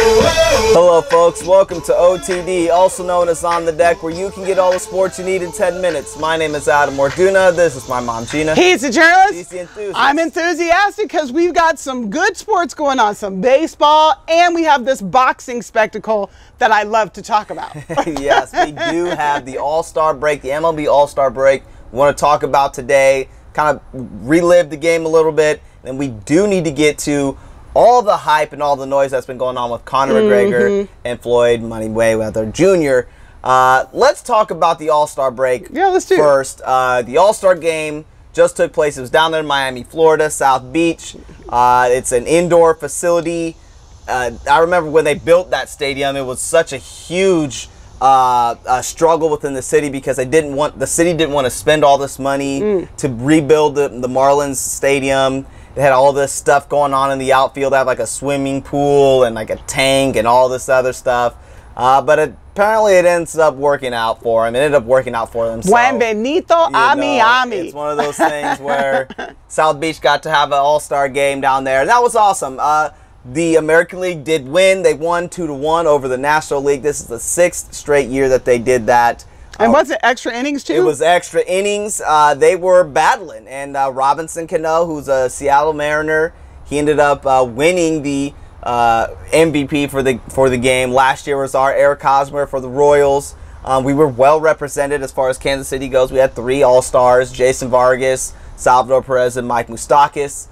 Hello folks, welcome to OTD, also known as On The Deck, where you can get all the sports you need in 10 minutes. My name is Adam Orduna, this is my mom Gina. He's a journalist. He's the enthusiast. I'm enthusiastic because we've got some good sports going on, some baseball, and we have this boxing spectacle that I love to talk about. Yes, we do have the All-Star break, the MLB All-Star break we want to talk about today, kind of relive the game a little bit, and we do need to get to all the hype and all the noise that's been going on with Conor McGregor and Floyd Money Mayweather Jr. Let's talk about the All-Star break. Yeah, let's do it. First, the All-Star game just took place. It was down there in Miami, Florida, South Beach. It's an indoor facility. I remember when they built that stadium, it was such a huge struggle within the city because the city didn't want to spend all this money to rebuild the Marlins stadium. They had all this stuff going on in the outfield. They have like a swimming pool and like a tank and all this other stuff. But apparently it ends up working out for them. It ended up working out for them. Buenvenido, ami. It's one of those things where South Beach got to have an all-star game down there. And that was awesome. The American League did win. They won 2-1 over the National League. This is the 6th straight year that they did that. And was it extra innings too? It was extra innings. They were battling, and Robinson Cano, who's a Seattle Mariner, he ended up winning the MVP for the game. Last year was our Eric Hosmer for the Royals. We were well represented as far as Kansas City goes. We had 3 All-Stars: Jason Vargas, Salvador Perez, and Mike Moustakas.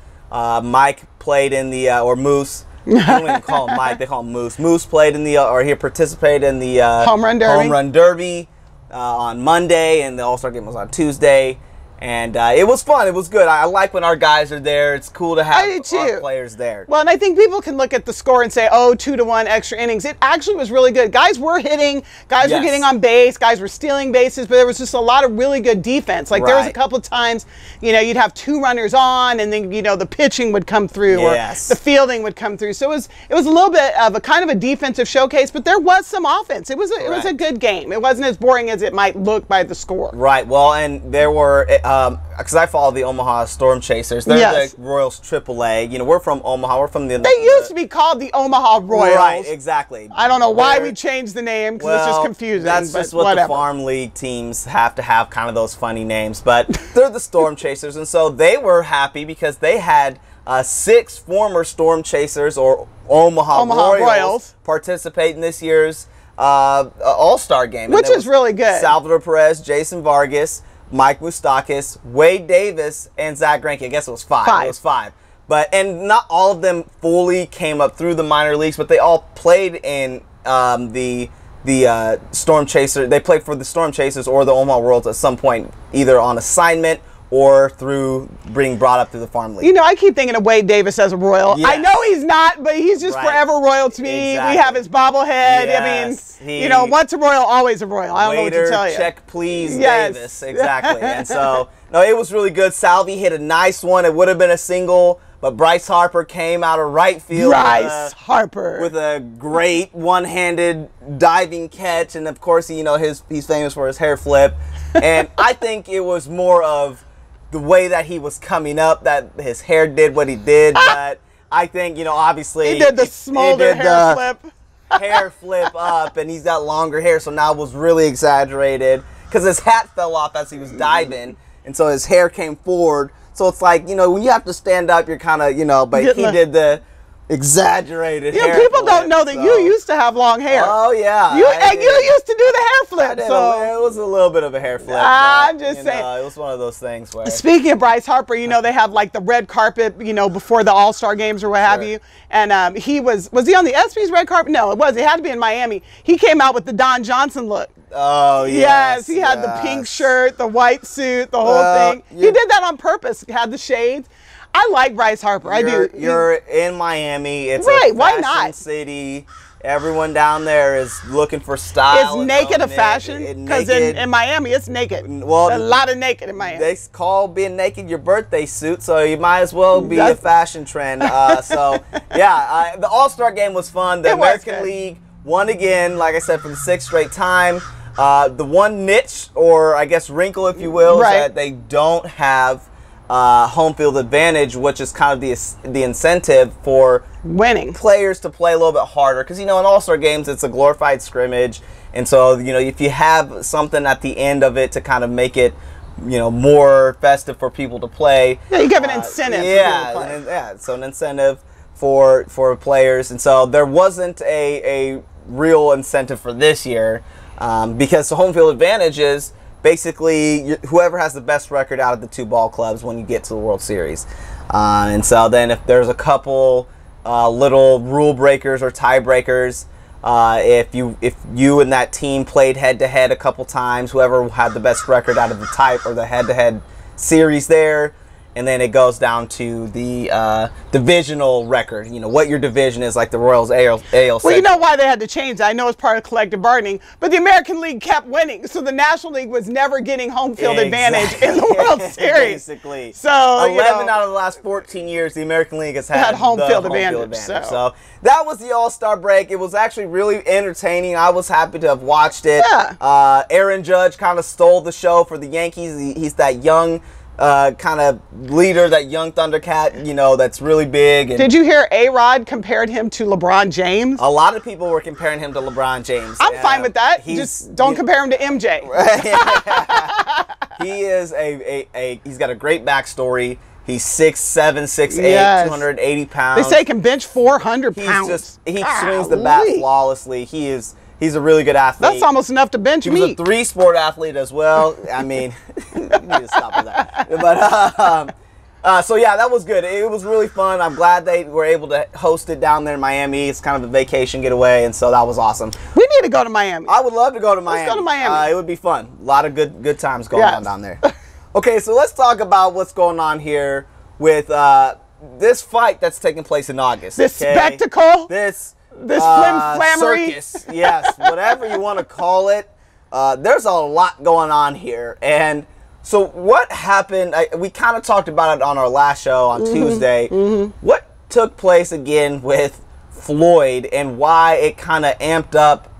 Mike played in the or Moose. They don't even call him Mike; they call him Moose. Moose played in the he participated in the Home Run Derby. On Monday, and the All-Star game was on Tuesday, and it was fun. It was good. I like when our guys are there. It's cool to have our players there. Well, and I think people can look at the score and say, oh, 2-1 extra innings. It actually was really good. Guys were hitting, guys were getting on base, guys were stealing bases, but there was just a lot of really good defense. Like there was a couple of times, you know, you'd have 2 runners on, and then, you know, the pitching would come through or the fielding would come through. So it was a little bit of a kind of a defensive showcase, but there was some offense. It was a good game. It wasn't as boring as it might look by the score. Right. Well, and there were because I follow the Omaha Storm Chasers. They're the Royals AAA. You know, we're from Omaha. We're from the. They used to be called the Omaha Royals. Right. Exactly. I don't know why we changed the name because it's just confusing. That's just what the farm league teams have to have, kind of those funny names. But they're the Storm Chasers, and so they were happy because they had 6 former Storm Chasers or Omaha Royals participate in this year's All-Star game, which is really good. Salvador Perez, Jason Vargas, Mike Moustakas, Wade Davis, and Zach Greinke. I guess it was 5. It was 5. And not all of them fully came up through the minor leagues, but they all played in the Storm Chaser. They played for the Storm Chasers or the Omaha Royals at some point, either on assignment or through being brought up through the farm league. You know, I keep thinking of Wade Davis as a Royal. Yes. I know he's not, but he's just forever Royal to me. Exactly. We have his bobblehead. Yes. I mean, you know, once a Royal, always a Royal. I don't know what to tell you. Check please, Davis. Exactly. And so, no, it was really good. Salvi hit a nice one. It would have been a single, but Bryce Harper came out of right field. Bryce Harper. With a great one-handed diving catch. And, of course, you know, he's famous for his hair flip. And I think it was more of the way that he was coming up, that his hair did what he did, but I think, you know, obviously he did the smolder hair flip. Hair flip up, and he's got longer hair, so now it was really exaggerated because his hat fell off as he was diving, and so his hair came forward. So it's like, you know, when you have to stand up, you're kind of, you know, but he did the exaggerated hair people flip, don't know that you used to have long hair. Oh yeah, you used to do the hair flip. So it was a little bit of a hair flip. I'm just saying, it was one of those things where. Speaking of Bryce Harper, you know, they have like the red carpet, you know, before the All-Star games or what have you, and he was he on the ESPYs red carpet? No, it was. It had to be in Miami. He came out with the Don Johnson look. Oh yes, he had the pink shirt, the white suit, the whole thing. He did that on purpose. He had the shades. I like Bryce Harper. I do. You're in Miami. It's a fashion city. Everyone down there is looking for style. Is naked a fashion? Because in Miami, it's naked. Well, a lot of naked in Miami. They call being naked your birthday suit, so you might as well be a fashion trend. So, yeah, the All-Star game was fun. The American League won again, like I said, for the 6th straight time. The one niche, or I guess wrinkle, if you will, is that they don't have home field advantage, which is kind of the incentive for winning players to play a little bit harder. Because, you know, in All-Star games, it's a glorified scrimmage. And so, you know, if you have something at the end of it to kind of make it, you know, more festive for people to play. Yeah, you give an incentive for people to play. Yeah, so an incentive for players. And so there wasn't a real incentive for this year because the home field advantage is basically whoever has the best record out of the 2 ball clubs when you get to the World Series. And so then if there's a couple little rule breakers or tie breakers, if you and that team played head-to-head a couple times, whoever had the best record out of the type or the head-to-head series there, and then it goes down to the divisional record. You know, what your division is, like the Royals AL. Well, you know why they had to change that. I know it's part of collective bargaining, but the American League kept winning, so the National League was never getting home field advantage in the World Series. Basically. So 11 out of the last 14 years, the American League has had home field advantage. So that was the All-Star break. It was actually really entertaining. I was happy to have watched it. Yeah. Aaron Judge kind of stole the show for the Yankees. He's that young kind of leader, that young Thundercat, you know, that's really big. And did you hear A-Rod compared him to LeBron James? A lot of people were comparing him to LeBron James. I'm fine with that. Just don't compare him to MJ. He is he's got a great backstory. He's 6'7", 6'8", 280 pounds. They say he can bench 400 pounds. He swings the bat flawlessly. He's a really good athlete. That's almost enough to bench me. He was a 3-sport athlete as well. I mean, you need to stop with that. But so yeah, that was good. It was really fun. I'm glad they were able to host it down there in Miami. It's kind of a vacation getaway, and so that was awesome. We need to go to Miami. I would love to go to Miami. Let's go to Miami. It would be fun. A lot of good times going on down there. Okay, so let's talk about what's going on here with this fight that's taking place in August. This spectacle. This flim-flammery. Circus, yes, whatever you want to call it. There's a lot going on here. And so what happened, we kind of talked about it on our last show on Tuesday. What took place again with Floyd and why it kind of amped up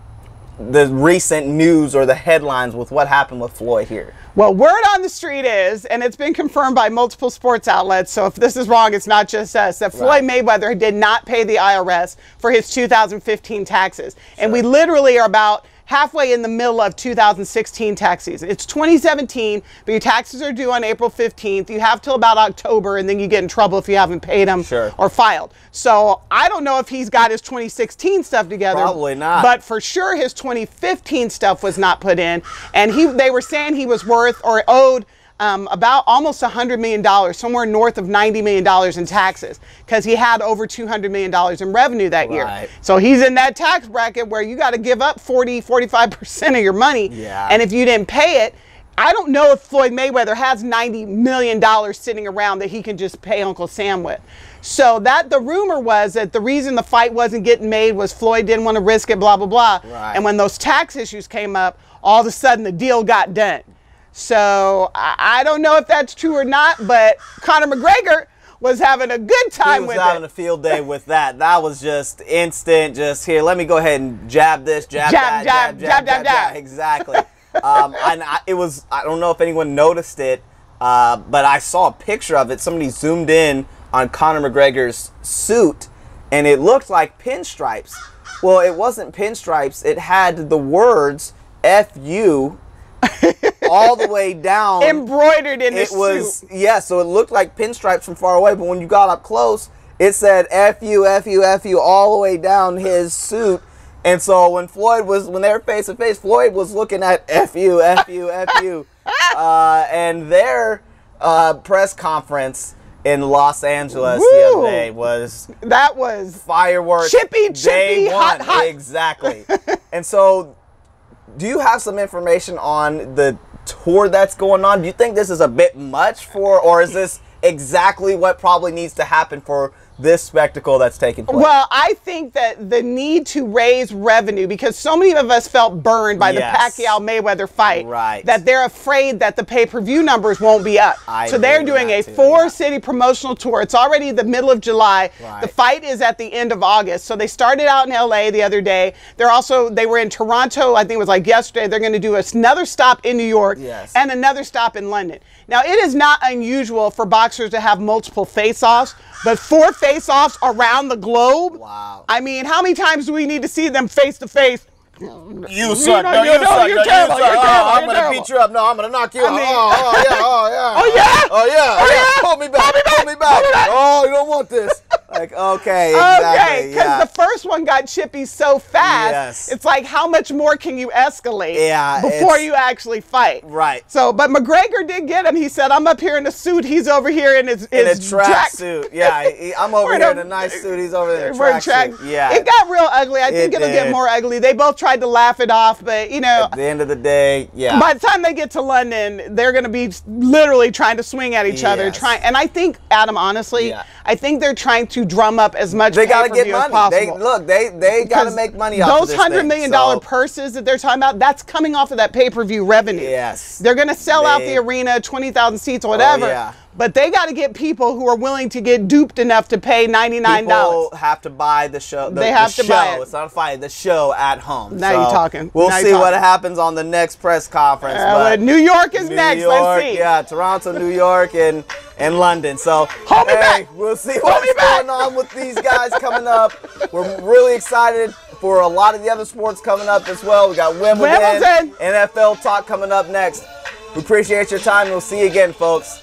the recent news or the headlines with what happened with Floyd here? Well, word on the street is, and it's been confirmed by multiple sports outlets, so if this is wrong, it's not just us, that Floyd Mayweather did not pay the IRS for his 2015 taxes. And we literally are about halfway in the middle of 2016 tax season. It's 2017, but your taxes are due on April 15th. You have till about October, and then you get in trouble if you haven't paid them or filed. So I don't know if he's got his 2016 stuff together. Probably not. But for sure his 2015 stuff was not put in. And they were saying he was worth or owed about almost $100 million, somewhere north of $90 million in taxes, because he had over $200 million in revenue that year. So he's in that tax bracket where you got to give up 45% of your money. And if you didn't pay it, I don't know if Floyd Mayweather has $90 million sitting around that he can just pay Uncle Sam with. So the rumor was that the reason the fight wasn't getting made was Floyd didn't want to risk it, blah, blah, blah. And when those tax issues came up, all of a sudden the deal got done. So I don't know if that's true or not, but Conor McGregor was having a good time with it. He was having a field day with that. That was just instant, just here, let me go ahead and jab this, jab that. Exactly. And it was, I don't know if anyone noticed it, but I saw a picture of it. Somebody zoomed in on Conor McGregor's suit, and it looked like pinstripes. Well, it wasn't pinstripes. It had the words F-U all the way down. Embroidered in his suit. Yeah, so it looked like pinstripes from far away, but when you got up close, it said F-U, F-U, F-U all the way down his suit. And so when they were face to face, Floyd was looking at F-U, F-U, F-U. And their press conference in Los Angeles the other day was fireworks. Chippy, hot. Exactly. And so, do you have some information on the tour that's going on? Do you think this is a bit much or is this exactly what probably needs to happen for this spectacle that's taking place? Well, I think that the need to raise revenue, because so many of us felt burned by the Pacquiao-Mayweather fight, that they're afraid that the pay-per-view numbers won't be up. So they're doing a 4-city promotional tour. It's already the middle of July. The fight is at the end of August. So they started out in LA the other day. They were in Toronto, I think it was like yesterday. They're going to do another stop in New York and another stop in London. Now, it is not unusual for boxers to have multiple face-offs, but 4 face-offs around the globe? Wow. I mean, how many times do we need to see them face-to-face? You suck. No, you suck. You're terrible. I'm going to beat you up. No, I'm going to knock you out. Oh, yeah. Oh, yeah? Oh, yeah. Pull me back. Pull me back. Oh, you don't want this. Like, okay, exactly. Okay, because the first one got chippy so fast, it's like, how much more can you escalate before you actually fight? Right. So, but McGregor did get him. He said, I'm up here in a suit. He's over here in his track suit. Yeah, I'm over here in a nice suit. He's over there in a track suit. Yeah. It got real ugly. I think it'll get more ugly. They both tried to laugh it off, but, you know. At the end of the day, by the time they get to London, they're going to be literally trying to swing at each other. And I think, Adam, honestly, I think they're trying to drum up as much pay-per-view as possible. They got to make money off of this thing. Those $100 million purses that they're talking about, that's coming off of that pay-per-view revenue. Yes. They're going to sell out the arena, 20,000 seats or whatever. But they got to get people who are willing to get duped enough to pay $99. People have to buy the show. They have to buy it. It's not a fight. The show at home. Now you're talking. We'll see what happens on the next press conference. But New York is next. Let's see. Yeah, Toronto, New York, and London. So, we'll see what's going on with these guys coming up. We're really excited for a lot of the other sports coming up as well. We got Wimbledon. NFL talk coming up next. We appreciate your time. We'll see you again, folks.